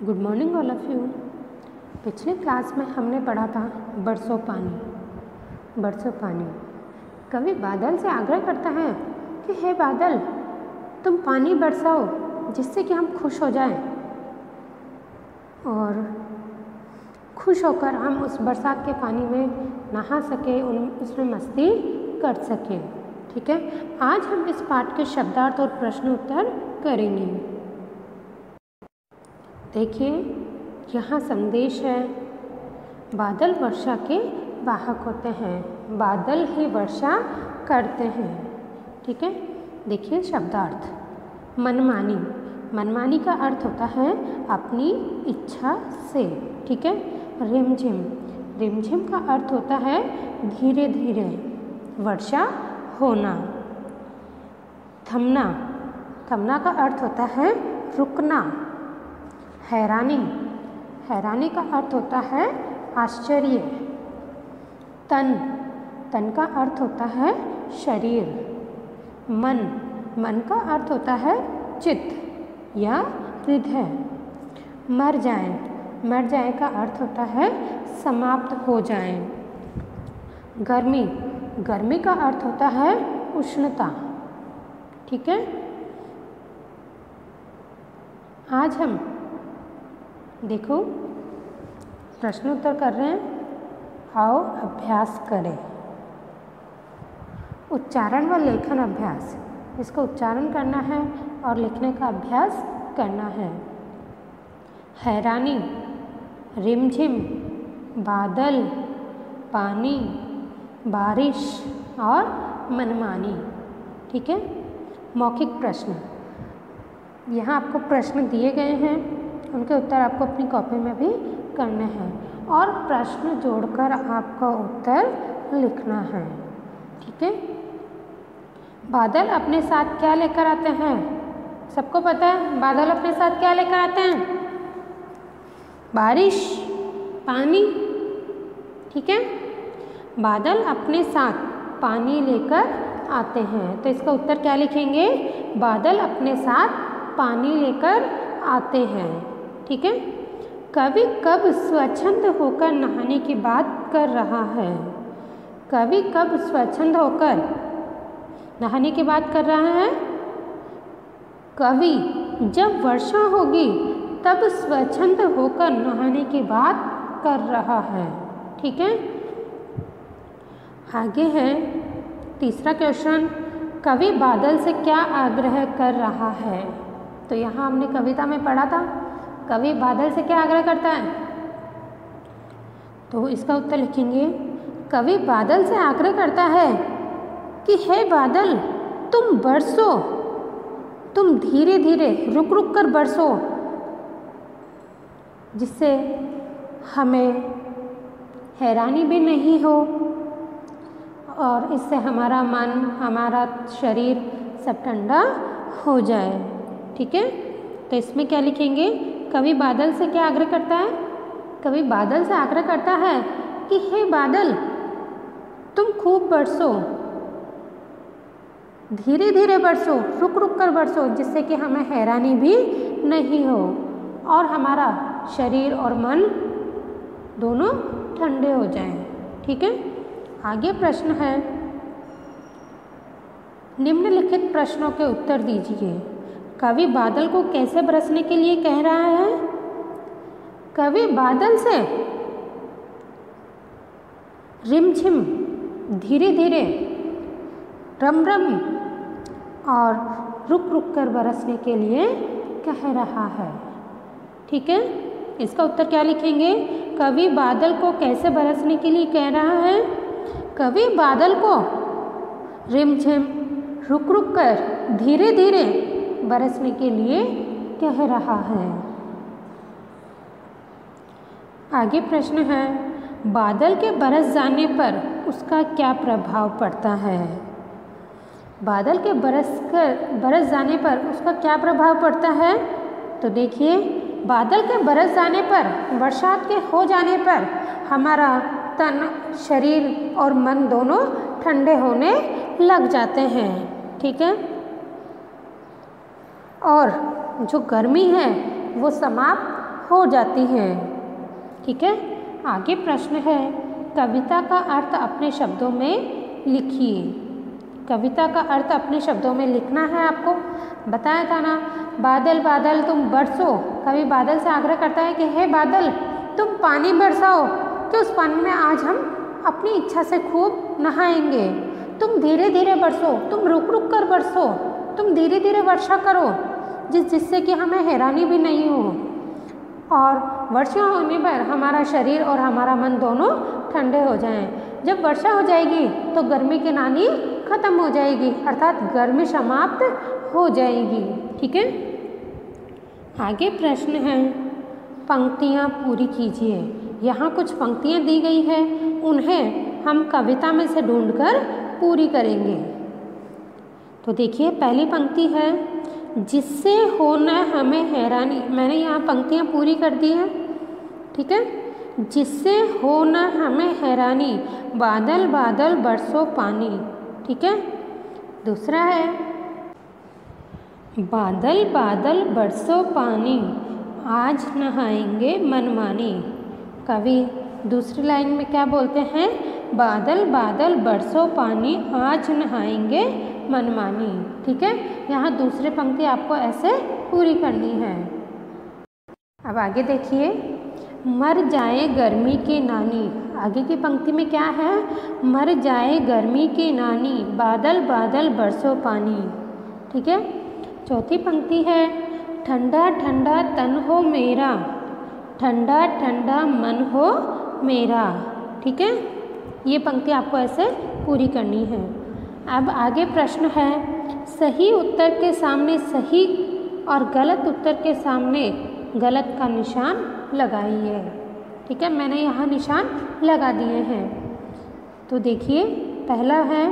Good morning all of you. पिछले class में हमने पढ़ा था बरसों पानी। बरसों पानी कवि बादल से आग्रह करता है कि हे बादल, तुम पानी बरसाओ जिससे कि हम खुश हो जाएं और खुश होकर हम उस बरसात के पानी में नहा सके, उसमें मस्ती कर सकें। ठीक है, आज हम इस पाठ के शब्दार्थ और प्रश्न उत्तर करेंगे। देखिए, यहाँ संदेश है, बादल वर्षा के वाहक होते हैं, बादल ही वर्षा करते हैं। ठीक है, देखिए शब्दार्थ। मनमानी, मनमानी का अर्थ होता है अपनी इच्छा से। ठीक है। रिमझिम, रिमझिम का अर्थ होता है धीरे धीरे वर्षा होना। थमना, थमना का अर्थ होता है रुकना। हैरानी, हैरानी का अर्थ होता है आश्चर्य। तन, तन का अर्थ होता है शरीर। मन, मन का अर्थ होता है चित्त या हृदय। मर जाए, मर जाए का अर्थ होता है समाप्त हो जाए। गर्मी, गर्मी का अर्थ होता है उष्णता। ठीक है, आज हम देखो प्रश्नोत्तर कर रहे हैं, आओ अभ्यास करें। उच्चारण व लेखन अभ्यास, इसका उच्चारण करना है और लिखने का अभ्यास करना है। हैरानी, रिमझिम, बादल, पानी, बारिश और मनमानी। ठीक है। मौखिक प्रश्न, यहाँ आपको प्रश्न दिए गए हैं, उनके उत्तर आपको अपनी कॉपी में भी करने हैं और प्रश्न जोड़कर आपका उत्तर लिखना है। ठीक है। बादल अपने साथ क्या लेकर आते हैं? सबको पता है बादल अपने साथ क्या लेकर आते हैं? बारिश, पानी। ठीक है, बादल अपने साथ पानी लेकर आते हैं, तो इसका उत्तर क्या लिखेंगे? बादल अपने साथ पानी लेकर आते हैं। ठीक है। कवि कब स्वच्छंद होकर नहाने की बात कर रहा है? कवि कब स्वच्छंद होकर नहाने की बात कर रहा है? कवि जब वर्षा होगी तब स्वच्छंद होकर नहाने की बात कर रहा है। ठीक है। आगे है तीसरा क्वेश्चन, कवि बादल से क्या आग्रह कर रहा है? तो यहाँ हमने कविता में पढ़ा था, कवि बादल से क्या आग्रह करता है? तो इसका उत्तर लिखेंगे, कवि बादल से आग्रह करता है कि हे बादल, तुम बरसो, तुम धीरे धीरे रुक रुक कर बरसो, जिससे हमें हैरानी भी नहीं हो और इससे हमारा मन, हमारा शरीर सब ठंडा हो जाए। ठीक है, तो इसमें क्या लिखेंगे? कवि बादल से क्या आग्रह करता है? कवि बादल से आग्रह करता है कि हे बादल, तुम खूब बरसो, धीरे धीरे बरसो, रुक रुक कर बरसो, जिससे कि हमें हैरानी भी नहीं हो और हमारा शरीर और मन दोनों ठंडे हो जाएं। ठीक है। आगे प्रश्न है, निम्नलिखित प्रश्नों के उत्तर दीजिए। कवि बादल को कैसे बरसने के लिए कह रहा है? कवि बादल से रिमझिम, धीरे धीरे, रम रम और रुक रुक कर बरसने के लिए कह रहा है। ठीक है, इसका उत्तर क्या लिखेंगे? कवि बादल को कैसे बरसने के लिए कह रहा है? कवि बादल को रिमझिम, रुक रुक कर, धीरे धीरे बरसने के लिए कह रहा है। आगे प्रश्न है, बादल के बरस जाने पर उसका क्या प्रभाव पड़ता है? बादल के बरस जाने पर उसका क्या प्रभाव पड़ता है? तो देखिए, बादल के बरस जाने पर, बरसात के हो जाने पर हमारा तन, शरीर और मन दोनों ठंडे होने लग जाते हैं। ठीक है, और जो गर्मी है वो समाप्त हो जाती हैं। ठीक है, आगे प्रश्न है, कविता का अर्थ अपने शब्दों में लिखिए। कविता का अर्थ अपने शब्दों में लिखना है आपको। बताया था ना, बादल बादल तुम बरसो, कवि बादल से आग्रह करता है कि हे बादल तुम पानी बरसाओ, कि उस पानी में आज हम अपनी इच्छा से खूब नहाएंगे। तुम धीरे धीरे बरसो, तुम रुक रुक कर बरसो, तुम धीरे धीरे वर्षा करो, जिससे कि हमें हैरानी भी नहीं हो, और वर्षा होने पर हमारा शरीर और हमारा मन दोनों ठंडे हो जाएं। जब वर्षा हो जाएगी तो गर्मी की नानी खत्म हो जाएगी, अर्थात गर्मी समाप्त हो जाएगी। ठीक है, आगे प्रश्न है, पंक्तियाँ पूरी कीजिए। यहाँ कुछ पंक्तियाँ दी गई हैं, उन्हें हम कविता में से ढूंढकर पूरी करेंगे। तो देखिए, पहली पंक्ति है, जिससे हो न हमें हैरानी। मैंने यहाँ पंक्तियाँ पूरी कर दी हैं। ठीक है, जिससे हो न हमें हैरानी, बादल बादल बरसो पानी। ठीक है, दूसरा है, बादल बादल बरसो पानी, आज नहाएंगे मनमानी। कवि दूसरी लाइन में क्या बोलते हैं, बादल बादल बरसो पानी, आज नहाएंगे मनमानी। ठीक है, यहाँ दूसरी पंक्ति आपको ऐसे पूरी करनी है। अब आगे देखिए, मर जाए गर्मी की नानी। आगे की पंक्ति में क्या है, मर जाए गर्मी की नानी, बादल बादल बरसो पानी। ठीक है, चौथी पंक्ति है, ठंडा ठंडा तन हो मेरा, ठंडा ठंडा मन हो मेरा। ठीक है, ये पंक्ति आपको ऐसे पूरी करनी है। अब आगे प्रश्न है, सही उत्तर के सामने सही और गलत उत्तर के सामने गलत का निशान लगाइए। ठीक है, मैंने यहाँ निशान लगा दिए हैं। तो देखिए, पहला है,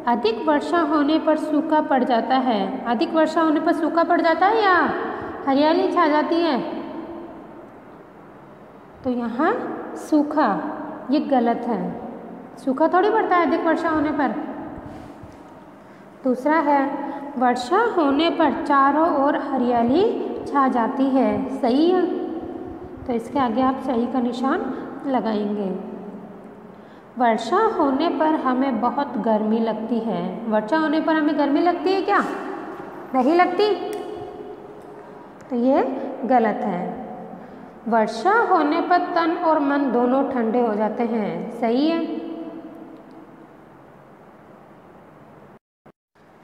अधिक वर्षा होने पर सूखा पड़ जाता है। अधिक वर्षा होने पर सूखा पड़ जाता है या हरियाली छा जाती है? तो यहाँ सूखा, ये गलत है, सूखा थोड़ी पड़ता है अधिक वर्षा होने पर। दूसरा है, वर्षा होने पर चारों ओर हरियाली छा जाती है। सही है, तो इसके आगे आप सही का निशान लगाएंगे। वर्षा होने पर हमें बहुत गर्मी लगती है। वर्षा होने पर हमें गर्मी लगती है क्या? नहीं लगती, तो ये गलत है। वर्षा होने पर तन और मन दोनों ठंडे हो जाते हैं। सही है।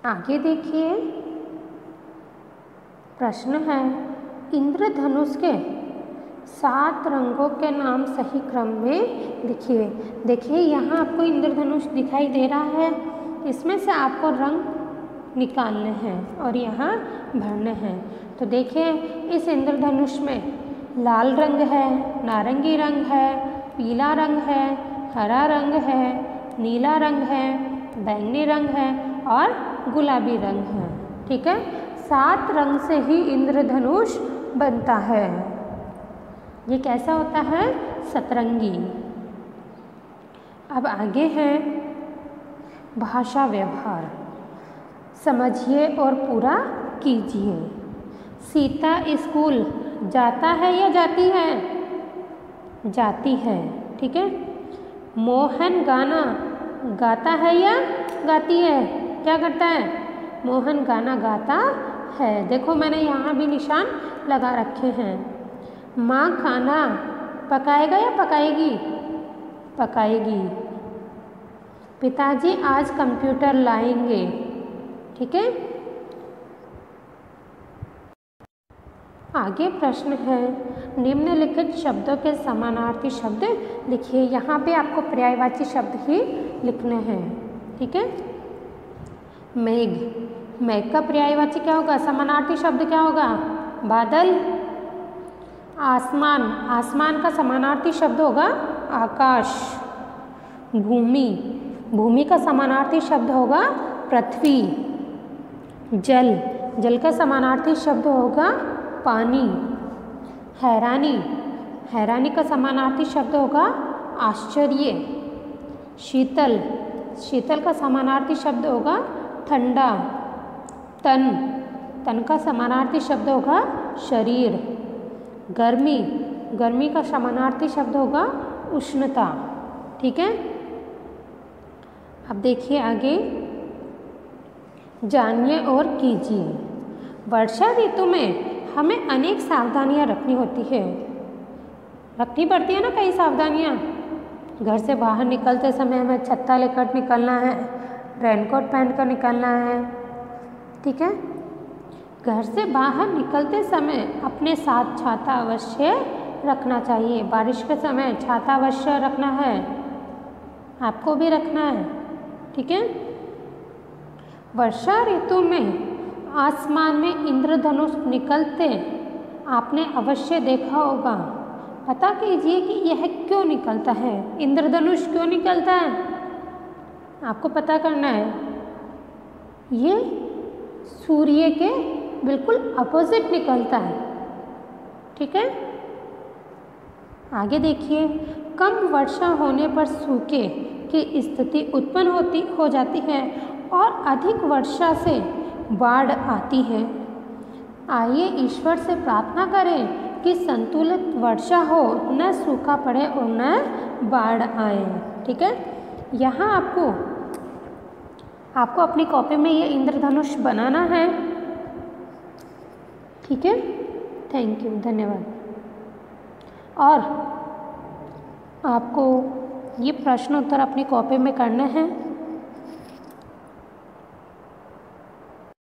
आगे देखिए, प्रश्न है, इंद्रधनुष के 7 रंगों के नाम सही क्रम में लिखिए। देखिए, यहाँ आपको इंद्रधनुष दिखाई दे रहा है, इसमें से आपको रंग निकालने हैं और यहाँ भरने हैं। तो देखिए, इस इंद्रधनुष में लाल रंग है, नारंगी रंग है, पीला रंग है, हरा रंग है, नीला रंग है, बैंगनी रंग है और गुलाबी रंग है। ठीक है, 7 रंग से ही इंद्रधनुष बनता है। ये कैसा होता है? सतरंगी। अब आगे है भाषा व्यवहार, समझिए और पूरा कीजिए। सीता स्कूल जाता है या जाती है? जाती है। ठीक है। मोहन गाना गाता है या गाती है? क्या करता है? मोहन गाना गाता है। देखो, मैंने यहाँ भी निशान लगा रखे हैं। माँ खाना पकाएगा या पकाएगी? पकाएगी। पिताजी आज कंप्यूटर लाएंगे। ठीक है। आगे प्रश्न है, निम्नलिखित शब्दों के समानार्थी शब्द लिखिए। यहाँ पे आपको पर्यायवाची शब्द ही लिखने हैं। ठीक है। मेघ, मेघ का पर्यायवाची क्या होगा? समानार्थी शब्द क्या होगा? बादल। आसमान, आसमान का समानार्थी शब्द होगा आकाश। भूमि, भूमि का समानार्थी शब्द होगा पृथ्वी। जल, जल का समानार्थी शब्द होगा पानी। हैरानी, हैरानी का समानार्थी शब्द होगा आश्चर्य। शीतल, शीतल का समानार्थी शब्द होगा ठंडा। तन, तन का समानार्थी शब्द होगा शरीर। गर्मी, गर्मी का समानार्थी शब्द होगा उष्णता। ठीक है, अब देखिए आगे, जानिए और कीजिए। वर्षा ऋतु में हमें अनेक सावधानियां रखनी होती है, रखनी पड़ती है ना कई सावधानियां। घर से बाहर निकलते समय हमें छत्ता लेकर निकलना है, रेनकोट पहन कर निकलना है। ठीक है, घर से बाहर निकलते समय अपने साथ छाता अवश्य रखना चाहिए। बारिश के समय छाता अवश्य रखना है, आपको भी रखना है। ठीक है, वर्षा ऋतु में आसमान में इंद्रधनुष निकलते आपने अवश्य देखा होगा। पता कीजिए कि यह क्यों निकलता है, इंद्रधनुष क्यों निकलता है, आपको पता करना है। ये सूर्य के बिल्कुल अपोजिट निकलता है। ठीक है, आगे देखिए, कम वर्षा होने पर सूखे की स्थिति उत्पन्न हो जाती है और अधिक वर्षा से बाढ़ आती है। आइए ईश्वर से प्रार्थना करें कि संतुलित वर्षा हो, न सूखा पड़े और न बाढ़ आए। ठीक है, यहाँ आपको अपनी कॉपी में ये इंद्रधनुष बनाना है। ठीक है, थैंक यू, धन्यवाद। और आपको ये प्रश्न उत्तर अपनी कॉपी में करने हैं।